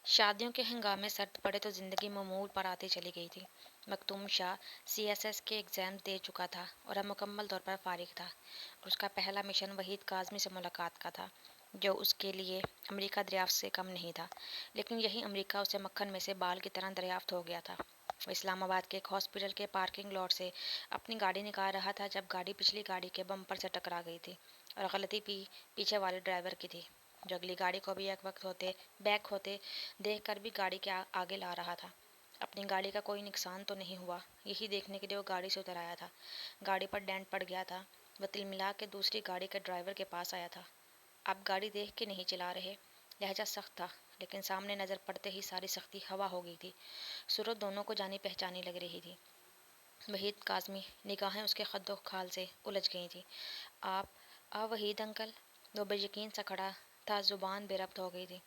शादियों के हंगामे सर्द पड़े तो जिंदगी मामूल पर आती चली गई थी। मखदूम शाह सीएसएस के एग्ज़ाम दे चुका था और अब मुकम्मल तौर पर फारिग था। उसका पहला मिशन वहीद काज़मी से मुलाकात का था, जो उसके लिए अमेरिका दरियाफ्त से कम नहीं था। लेकिन यही अमेरिका उसे मक्खन में से बाल की तरह दरियाफ्त हो गया था। वो इस्लामाबाद के एक हॉस्पिटल के पार्किंग लॉट से अपनी गाड़ी निकाल रहा था जब गाड़ी पिछली गाड़ी के बम्पर से टकरा गई थी और गलती भी पीछे वाले ड्राइवर की थी, जो अगली गाड़ी को भी एक वक्त होते बैक होते देखकर भी गाड़ी के आगे ला रहा था। अपनी गाड़ी का कोई नुकसान तो नहीं हुआ, यही देखने के लिए वो गाड़ी से उतर आया था। गाड़ी पर डेंट पड़ गया था। वह तिलमिला के दूसरी गाड़ी के ड्राइवर के पास आया था। आप गाड़ी देख के नहीं चला रहे। लहजा सख्त था, लेकिन सामने नज़र पड़ते ही सारी सख्ती हवा हो गई थी। सूरत दोनों को जानी पहचानी लग रही थी। वहीद काज़मी निगाहें उसके खद्दो खाल से उलझ गई थी। आप वहीद अंकल? वो बेयकीन सा खड़ा था, जुबान बेरब्त हो गई थी।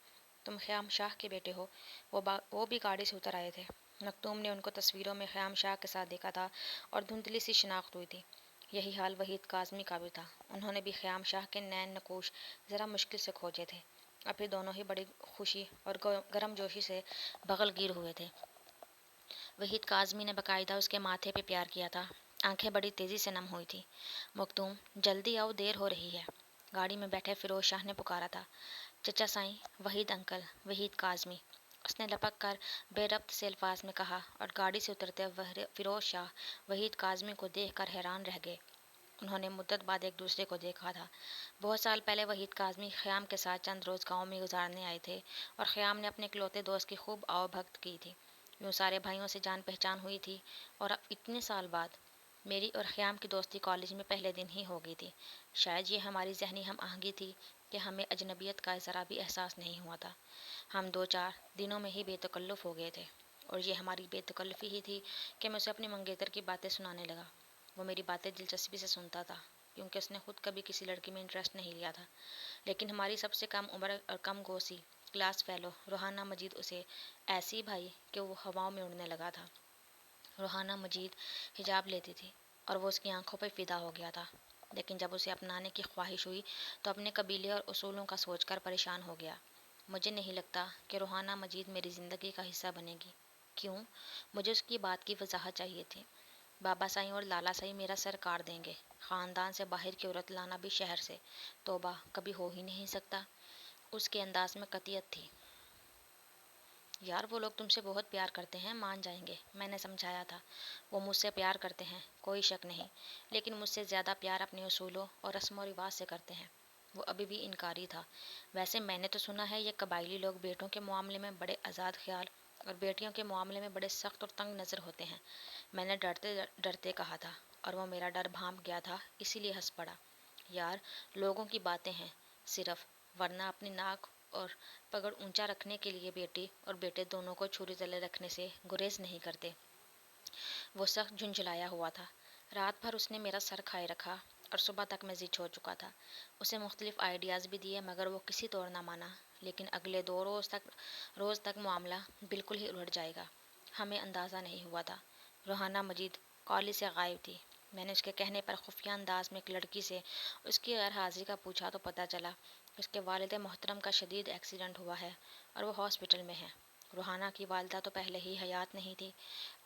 तुम ख़याम शाह के बेटे हो? वो भी गाड़ी से उतर आए थे। मखदूम ने उनको तस्वीरों में ख़याम शाह के साथ देखा था और धुंधली सी शिनाख्त हुई थी। यही हाल वहीद काज़मी का भी था। उन्होंने भी ख़याम शाह के नैन नकूश ज़रा मुश्किल से खोजे थे। और फिर दोनों ही बड़ी खुशी और गर्मजोशी से बगलगीर हुए थे। वहीद काज़मी ने बाकायदा उसके माथे पे प्यार किया था। आंखें बड़ी तेज़ी से नम हुई थी। मखदूम, जल्दी आओ, देर हो रही है। गाड़ी में बैठे फिरोज शाह ने पुकारा था। चचा साईं, वहीद अंकल, वहीद काज़मी, उसने लपक कर बेरब्त से अल्फाज में कहा और गाड़ी से उतरते फिरोज शाह वहीद काज़मी को देख कर हैरान रह गए। उन्होंने मुद्दत बाद एक दूसरे को देखा था। बहुत साल पहले वहीद काज़मी ख़याम के साथ चंद रोज़ गाँव में गुजारने आए थे और ख़याम ने अपने इकलौते दोस्त की खूब आवभगत की थी। यूँ सारे भाइयों से जान पहचान हुई थी और अब इतने साल बाद मेरी और ख़याम की दोस्ती कॉलेज में पहले दिन ही हो गई थी। शायद ये हमारी ज़हनी हम आहंगी थी कि हमें अजनबियत का ज़रा भी एहसास नहीं हुआ था। हम 2-4 दिनों में ही बेतकल्लुफ़ हो गए थे और ये हमारी बेतकल्लुफ़ी ही थी कि मैं उसे अपनी मंगेतर की बातें सुनाने लगा। वो मेरी बातें दिलचस्पी से सुनता था, क्योंकि उसने खुद कभी किसी लड़की में इंटरेस्ट नहीं लिया था। लेकिन हमारी सबसे कम उम्र और कम गोसी क्लास फेलो रूहाना मजीद उसे ऐसी भाई कि वो हवाओं में उड़ने लगा था। रूहाना मजीद हिजाब लेती थी और वो उसकी आंखों पर फ़िदा हो गया था। लेकिन जब उसे अपनाने की ख्वाहिश हुई तो अपने कबीले और उसूलों का सोचकर परेशान हो गया। मुझे नहीं लगता कि रूहाना मजीद मेरी ज़िंदगी का हिस्सा बनेगी। क्यों? मुझे उसकी बात की वजाहत चाहिए थी। बाबा साईं और लाला साईं मेरा सर काट देंगे। ख़ानदान से बाहर की औरत लाना भी शहर से, तौबा, कभी हो ही नहीं सकता। उसके अंदाज में कतियत थी। यार, वो लोग तुमसे बहुत प्यार करते हैं, मान जाएंगे, मैंने समझाया था। वो मुझसे प्यार करते हैं, कोई शक नहीं, लेकिन मुझसे ज़्यादा प्यार अपने उसूलों और रस्म व रिवाज से करते हैं। वो अभी भी इनकारी था। वैसे मैंने तो सुना है ये कबायली लोग बेटों के मामले में बड़े आज़ाद ख्याल और बेटियों के मामले में बड़े सख्त और तंग नज़र होते हैं। मैंने डरते डरते कहा था और वो मेरा डर भांप गया था, इसीलिए हंस पड़ा। यार, लोगों की बातें हैं सिर्फ, वरना अपनी नाक और पगड़ ऊंचा रखने के लिए बेटी और बेटे दोनों को छुरी तले रखने से गुरेज नहीं करते। वो सख्त झुंझलाया हुआ था। रात भर उसने मेरा सर खाए रखा और सुबह तक मैं जिद हो चुका था। उसे मुख्तलिफ आइडियाज़ भी दिए, मगर वो किसी तौर ना माना। लेकिन अगले 2 रोज़ तक मामला बिल्कुल ही उलट जाएगा, हमें अंदाज़ा नहीं हुआ था। रूहाना मजीद कॉलेज से गायब थी। मैंने उसके कहने पर खुफिया अंदाज में एक लड़की से उसकी गैर हाजिरी का पूछा तो पता चला कि उसके वालिद मोहतरम का शदीद एक्सीडेंट हुआ है और वो हॉस्पिटल में है। रूहाना की वालदा तो पहले ही हयात नहीं थी,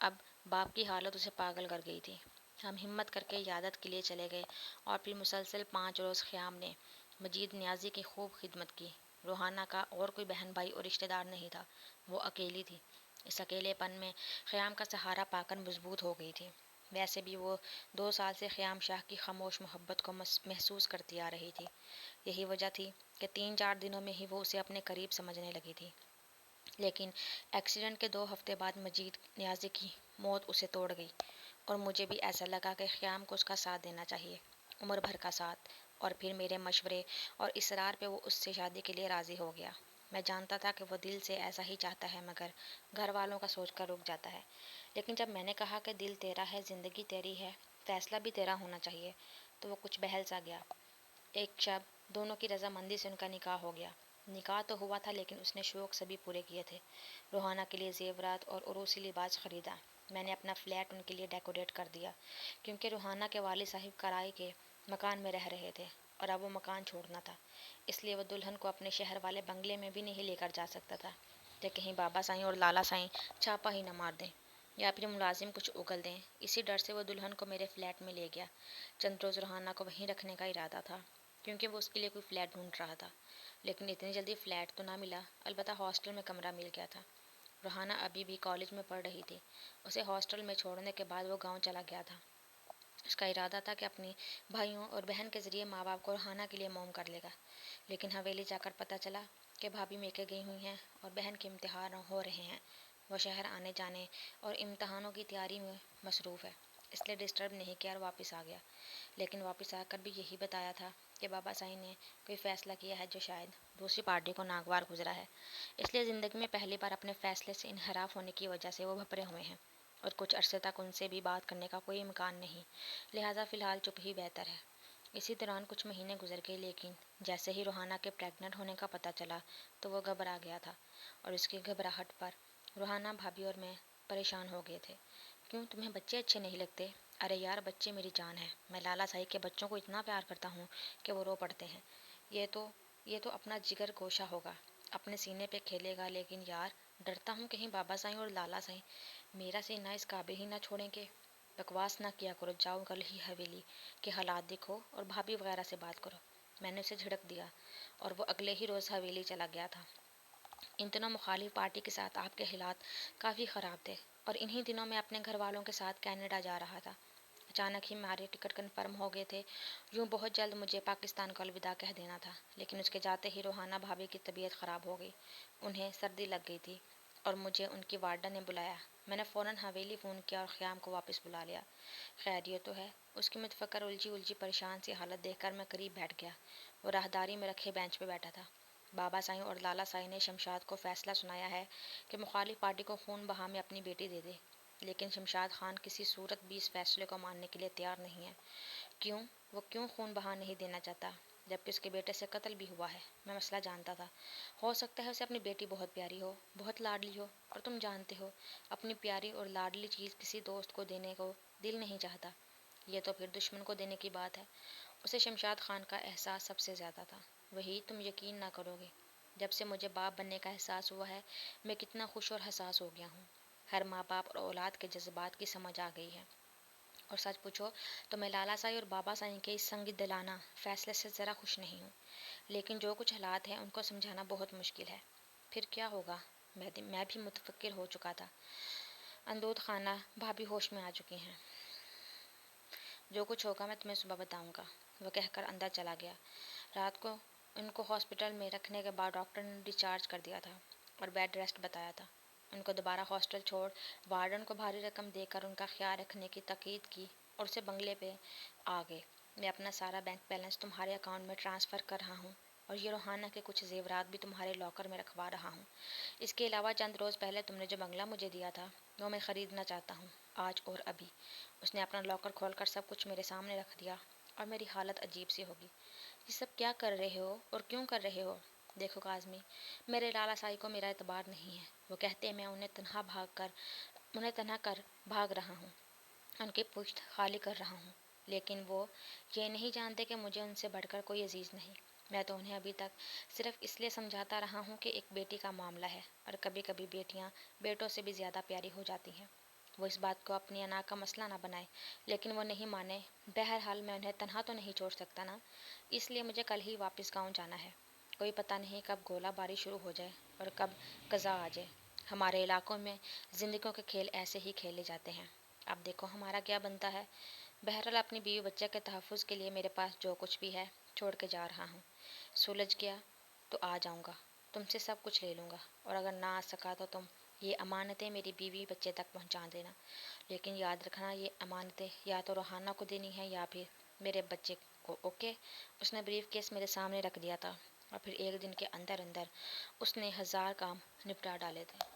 अब बाप की हालत उसे पागल कर गई थी। हम हिम्मत करके यादत के लिए चले गए और फिर मुसलसल 5 रोज़ ख़याम ने मजीद न्याजी की खूब खिदमत की। रूहाना का और कोई बहन भाई और रिश्तेदार नहीं था, वो अकेली थी। इस अकेलेपन में ख़याम का सहारा पाकर मजबूत हो गई थी। वैसे भी वो 2 साल से ख़याम शाह की खामोश मोहब्बत को महसूस करती आ रही थी। यही वजह थी कि 3-4 दिनों में ही वो उसे अपने करीब समझने लगी थी। लेकिन एक्सीडेंट के 2 हफ्ते बाद मजीद न्याजी की मौत उसे तोड़ गई और मुझे भी ऐसा लगा कि ख़याम को उसका साथ देना चाहिए, उम्र भर का साथ। और फिर मेरे मशवरे और इसरार पे वो उससे शादी के लिए राज़ी हो गया। मैं जानता था कि वो दिल से ऐसा ही चाहता है, मगर घर वालों का सोच कर रुक जाता है। लेकिन जब मैंने कहा कि दिल तेरा है, ज़िंदगी तेरी है, फ़ैसला भी तेरा होना चाहिए, तो वो कुछ बहल सा गया। एक शब दोनों की रजामंदी से उनका निकाह हो गया। निकाह तो हुआ था, लेकिन उसने शौक सभी पूरे किए थे। रूहाना के लिए जेवरात और उरूसी लिबास ख़रीदा। मैंने अपना फ्लैट उनके लिए डेकोरेट कर दिया, क्योंकि रूहाना के वालिद साहिब किराए के मकान में रह रहे थे और अब वो मकान छोड़ना था। इसलिए वो दुल्हन को अपने शहर वाले बंगले में भी नहीं लेकर जा सकता था। کہ کہیں بابا سائیں اور لالا سائیں چھاپا ہی نہ مار دیں یا پھر ملازم کچھ اگل دیں۔ اسی ڈر سے وہ دلہن کو میرے فلیٹ میں لے گیا۔ چند روز روحانہ کو وہیں رکھنے کا ارادہ تھا کیونکہ وہ اس کے لیے کوئی فلیٹ ڈھونڈ رہا تھا، لیکن اتنی جلدی فلیٹ تو نہ ملا، البتہ ہاسٹل میں کمرہ مل گیا تھا۔ روحانہ ابھی بھی کالج میں پڑھ رہی تھی۔ اسے ہاسٹل میں چھوڑنے کے بعد وہ گاؤں چلا گیا تھا۔ اس کا ارادہ تھا کہ اپنی بھائیوں اور بہن کے ذریعے ماں باپ کو روحانہ کے لیے موم کر لے گا، لیکن حویلی جا کر پتہ چلا کہ بھابھی میکے گئی ہوئی ہیں اور بہن کے امتحان ہو رہے ہیں۔ وہ شہر آنے جانے اور امتحانوں کی تیاری میں مصروف ہے، اس لیے ڈسٹرب نہیں کیا اور واپس آ گیا۔ لیکن واپس آ کر بھی یہی بتایا تھا کہ بابا سائیں نے کوئی فیصلہ کیا ہے جو شاید دوسری پارٹی کو ناگوار گزرا ہے، اس لیے زندگی میں پہلی بار اپنے فیصلے سے انحراف ہونے کی وجہ سے وہ بھپرے ہوئے ہیں اور کچھ عرصے تک ان سے بھی بات کرنے کا کوئی امکان نہیں، لہٰذا فی الحال چپ ہی بہتر ہے۔ اسی دوران کچھ مہینے گزر گئے، لیکن جیسے ہی روحانہ کے پریگننٹ ہونے کا پتہ چلا تو وہ گھبرا گیا تھا، اور اس کی گھبراہٹ پر روحانہ، بھابھی اور میں پریشان ہو گئے تھے۔ کیوں تمہیں بچے اچھے نہیں لگتے؟ ارے یار، بچے میری جان ہے، میں لالا سائی کے بچوں کو اتنا پیار کرتا ہوں کہ وہ رو پڑتے ہیں۔ یہ تو اپنا جگر گوشہ ہوگا، اپنے سینے پہ کھیلے گا، لیکن یار ڈرتا ہوں کہیں بابا سائیں اور لالا سائیں میرا سینہ اس قابل ہی نہ چھوڑیں کہ… بکواس نہ کیا کرو، جاؤ کل ہی حویلی کے حالات دیکھو اور بھابھی وغیرہ سے بات کرو۔ میں نے اسے جھڑک دیا اور وہ اگلے ہی روز حویلی چلا گیا تھا۔ ان دنوں مخالف پارٹی کے ساتھ آپ کے حالات کافی خراب تھے اور انہی دنوں میں اپنے گھر والوں کے ساتھ کینیڈا جا رہا تھا۔ اچانک ہی ہمارے ٹکٹ کنفرم ہو گئے تھے۔ یوں بہت جلد مجھے پاکستان کو الوداع کہہ دینا تھا، لیکن اس کے جاتے ہی روحانہ بھابھی کی طبیعت خراب ہو گئی۔ انہیں سردی لگ گئی تھی اور مجھے ان کی وارڈن نے بلایا۔ میں نے فوراً حویلی فون کیا اور خیام کو واپس بلا لیا۔ خیر یہ تو ہے۔ اس کی متفکر الجھی پریشان سی حالت دیکھ کر میں قریب بیٹھ گیا۔ وہ راہداری میں رکھے بینچ پہ بیٹھا تھا۔ بابا سائیں اور لالا سائیں نے شمشاد کو فیصلہ سنایا ہے کہ مخالف پارٹی کو خون بہا میں اپنی بیٹی دے دے، لیکن شمشاد خان کسی صورت بھی اس فیصلے کو ماننے کے لیے تیار نہیں ہے۔ کیوں؟ وہ کیوں خون بہا نہیں دینا چاہتا جبکہ اس کے بیٹے سے قتل بھی ہوا ہے؟ میں مسئلہ جانتا تھا۔ ہو سکتا ہے اسے اپنی بیٹی بہت پیاری ہو، بہت لاڈلی ہو، اور تم جانتے ہو اپنی پیاری اور لاڈلی چیز کسی دوست کو دینے کو دل نہیں چاہتا، یہ تو پھر دشمن کو دینے کی بات ہے۔ اسے شمشاد خان کا احساس سب سے زیادہ تھا۔ وہی تم یقین نہ کرو گے، جب سے مجھے باپ بننے کا احساس ہوا ہے میں کتنا خوش اور حساس ہو گیا ہوں۔ ہر ماں باپ اور اولاد کے جذبات کی سمجھ آ گئی ہے، اور سچ پوچھو تو میں لالا سائی اور بابا سائیں کے اس سنگ دلانہ فیصلے سے ذرا خوش نہیں ہوں، لیکن جو کچھ حالات ہیں ان کو سمجھانا بہت مشکل ہے۔ پھر کیا ہوگا؟ میں بھی متفکر ہو چکا تھا۔ اندوت خانہ بھابھی ہوش میں آ چکی ہیں۔ جو کچھ ہوگا میں تمہیں صبح بتاؤں گا، وہ کہہ کر اندر چلا گیا۔ رات کو ان کو ہاسپٹل میں رکھنے کے بعد ڈاکٹر نے ڈسچارج کر دیا تھا اور بیڈ ریسٹ بتایا تھا۔ ان کو دوبارہ ہاسٹل چھوڑ وارڈن کو بھاری رقم دے کر ان کا خیال رکھنے کی تاکید کی اور اسے بنگلے پہ آ گئے۔ میں اپنا سارا بینک بیلنس تمہارے اکاؤنٹ میں ٹرانسفر کر رہا ہوں اور یہ روحانہ کے کچھ زیورات بھی تمہارے لاکر میں رکھوا رہا ہوں۔ اس کے علاوہ چند روز پہلے تم نے جو بنگلہ مجھے دیا تھا وہ میں خریدنا چاہتا ہوں، آج اور ابھی۔ اس نے اپنا لاکر کھول کر سب کچھ میرے سامنے رکھ دیا اور میری حالت عجیب سی ہوگی۔ یہ سب کیا کر رہے ہو اور کیوں کر رہے ہو؟ دیکھو کاظمی، میرے لالا سائی کو میرا اعتبار نہیں ہے۔ وہ کہتے ہیں میں انہیں تنہا کر بھاگ رہا ہوں، ان کی پشت خالی کر رہا ہوں، لیکن وہ یہ نہیں جانتے کہ مجھے ان سے بڑھ کر کوئی عزیز نہیں۔ میں تو انہیں ابھی تک صرف اس لیے سمجھاتا رہا ہوں کہ ایک بیٹی کا معاملہ ہے اور کبھی کبھی بیٹیاں بیٹوں سے بھی زیادہ پیاری ہو جاتی ہیں۔ وہ اس بات کو اپنی انا کا مسئلہ نہ بنائے، لیکن وہ نہیں مانے۔ بہرحال میں انہیں تنہا تو نہیں چھوڑ سکتا نا، اس لیے مجھے کل ہی واپس گاؤں جانا ہے۔ کوئی پتہ نہیں کب گولہ باری شروع ہو جائے اور کب قضا آ جائے۔ ہمارے علاقوں میں زندگیوں کے کھیل ایسے ہی کھیلے جاتے ہیں۔ اب دیکھو ہمارا کیا بنتا ہے۔ بہرحال اپنی بیوی بچے کے تحفظ کے لیے میرے پاس جو کچھ بھی ہے چھوڑ کے جا رہا ہوں۔ سلجھ گیا تو آ جاؤں گا، تم سے سب کچھ لے لوں گا، اور اگر نہ آ سکا تو تم یہ امانتیں میری بیوی بچے تک پہنچا دینا، لیکن یاد رکھنا یہ امانتیں یا تو روحانہ کو دینی ہیں یا پھر میرے بچے کو، اوکے؟ اس نے بریف کیس میرے سامنے رکھ دیا تھا اور پھر ایک دن کے اندر اندر اس نے 1000 کام نپٹا ڈالے تھے۔